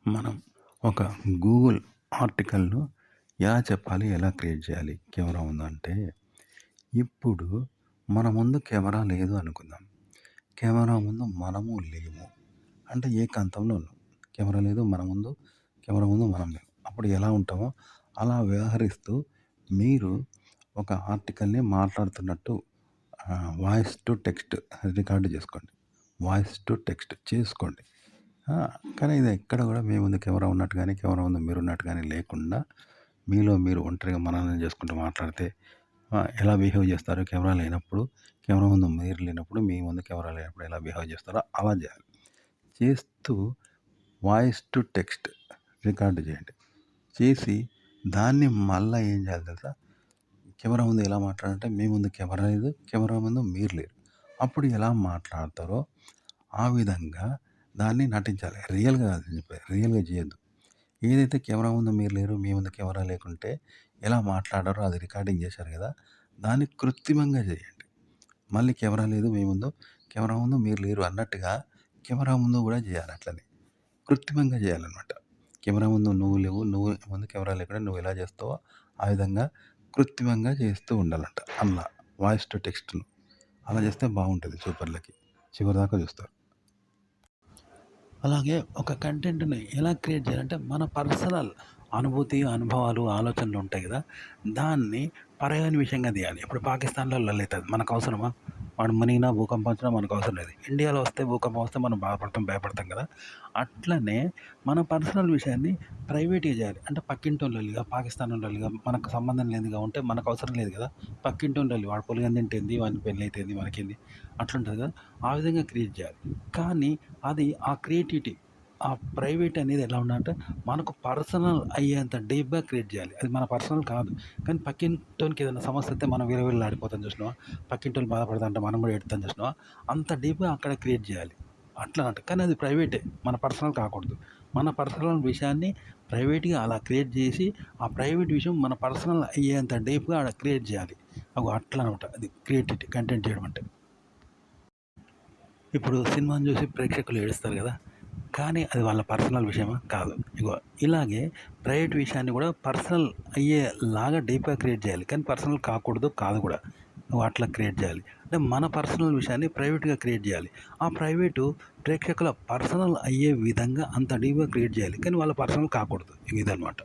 మనం ఒక గూగుల్ ఆర్టికల్‌ను ఎలా చెప్పాలి? ఎలా క్రియేట్ చేయాలి? కెమెరా ఉందంటే, ఇప్పుడు మన ముందు కెమెరా లేదు అనుకుందాం. కెమెరా ముందు మనము లేము. అంటే ఏకాంతంలో ఉన్నాం. కెమెరా లేదు మన ముందు, కెమెరా ముందు మనం లేము. అప్పుడు ఎలా ఉంటామో అలా వ్యవహరిస్తూ మీరు ఒక ఆర్టికల్‌ని మాట్లాడుతున్నట్టు వాయిస్ టు టెక్స్ట్ రికార్డ్ చేసుకోండి. వాయిస్ టు టెక్స్ట్ చేసుకోండి. ఆ! కానీ ఇది ఎక్కడ గూడా మీ ముందు కెమెరా ఉన్నట్టు గాని, కెమెరా ముందు మీరున్నట్టు గాని లేకుండా, మీలో మీరు ఒంటరిగా మననం చేసుకుంటూ మాట్లాడితే ఎలా బిహేవ్ చేస్తారు? కెమెరా లేనప్పుడు, కెమెరా ముందు మీరు లేనప్పుడు, మీ ముందు కెమెరా లేనప్పుడు ఎలా బిహేవ్ చేస్తారో అలా జేయాలి. చేస్తూ వాయిస్ టు టెక్స్ట్ రికార్డ్ చేయండి. చేసి దాన్ని మళ్ళా ఏం చేయాలి తెలుసా? కెమెరా ముందు ఎలా మాట్లాడాలంటే, మీ ముందు కెమెరా లేదు, కెమెరా ముందు మీరు లేరు. అప్పుడు ఎలా మాట్లాడతారో ఆ విధంగా దాన్ని నటించాలి. రియల్‌గా కాదు నేను చెప్పేది. రియల్‌గా చేయొద్దు. ఏదైతే కెమెరా ముందు మీరు లేరు, మీ ముందు కెమెరా లేకుంటే ఎలా మాట్లాడారో అది రికార్డింగ్ చేశారు కదా! దాన్ని కృత్రిమంగా చేయండి. మళ్ళీ కెమెరా లేదు మీ ముందు, కెమెరా ముందు మీరు లేరు అన్నట్టుగా కెమెరా ముందు కూడా చేయాలి అట్లనే. కృత్రిమంగా చేయాలనమాట. కెమెరా ముందు నువ్వు లేవు, నువ్వు ముందు కెమెరా లేకుండా నువ్వు ఎలా చేస్తావో ఆ విధంగా కృత్రిమంగా చేస్తూ ఉండాలంట. అలా వాయిస్ టు టెక్స్ట్‌ను. అలా చేస్తే బావుంటది చూపర్లకి. చివరిదాకా చూస్తారు. అలాగే ఒక కంటెంట్‌ని ఎలా క్రియేట్ చేయాలంటే, మన పర్సనల్ అనుభూతి, అనుభవాలు, ఆలోచనలు ఉంటాయి కదా! దాన్ని పర్యాయనిషంగా తీయాలి. ఇప్పుడు పాకిస్తాన్‌లో లొల్లైతది. మనకు అవసరమా? వాడు మునిగినా, భూకంపం వచ్చినా మనకు అవసరం లేదు. ఇండియాలో వస్తే భూకంపం వస్తే మనం బాధపడతాం, భయపడతాం కదా! అట్లనే మన పర్సనల్ విషయాన్ని ప్రైవేట్‌గా చేయాలి. అంటే పక్కింటోని లొల్లిగా, పాకిస్తాన్ లొల్లిగా, మనకు సంబంధం లేనిదిగా ఉంటే మనకు అవసరం లేదు కదా! పక్కింటోని లొల్లి, వాడు పొలిగం తింటేంది, వాని పెళ్లయితేంది మనకేంది? అట్లుంటది కదా! ఆ విధంగా క్రియేట్ చేయాలి. కానీ అది ఆ క్రియేటివిటీ, ఆ ప్రైవేట్ అనేది ఎలా ఉండాలంటే మనకు పర్సనల్ అయ్యేంత డీప్‌గా క్రియేట్ చేయాలి. అది మన పర్సనల్ కాదు. కానీ పక్కింటోనికి ఏదైనా సమస్య వస్తే మనం విలవిల్లాడిపోతాం చూసినావా? పక్కింటోళ్ళు బాధపడతంటే మనం కూడా ఏడుత్తాం చూసినావా? అంత డీప్‌గా అక్కడ క్రియేట్ చేయాలి. అట్లా అంట. కానీ అది ప్రైవేటే. మన పర్సనల్ కాకూడదు. మన పర్సనల్ విషయాన్ని ప్రైవేట్‌గా అలా క్రియేట్ చేసి, ఆ ప్రైవేట్ విషయం మన పర్సనల్ అయ్యేంత డీప్‌గా ఆడ క్రియేట్ చేయాలి. అగో అట్లా అనమాట. అది క్రియేటివిటీ కంటెంట్ చేయడం అంటే. ఇప్పుడు సినిమాని చూసి ప్రేక్షకులు ఏడుస్తారు కదా! కానీ అది వాళ్ళ పర్సనల్ విషయమా? కాదు. ఇగో ఇలాగే ప్రైవేట్ విషయాన్ని కూడా పర్సనల్ అయ్యేలాగా డీప్‌గా క్రియేట్ చేయాలి. కానీ పర్సనల్ కాకూడదు, కాదు కూడా. నువ్వు అట్లా క్రియేట్ చేయాలి. అంటే మన పర్సనల్ విషయాన్ని ప్రైవేట్‌గా క్రియేట్ చేయాలి. ఆ ప్రైవేటు ప్రేక్షకుల పర్సనల్ అయ్యే విధంగా అంత డీప్‌గా క్రియేట్ చేయాలి. కానీ వాళ్ళ పర్సనల్ కాకూడదు. ఇదనమాట.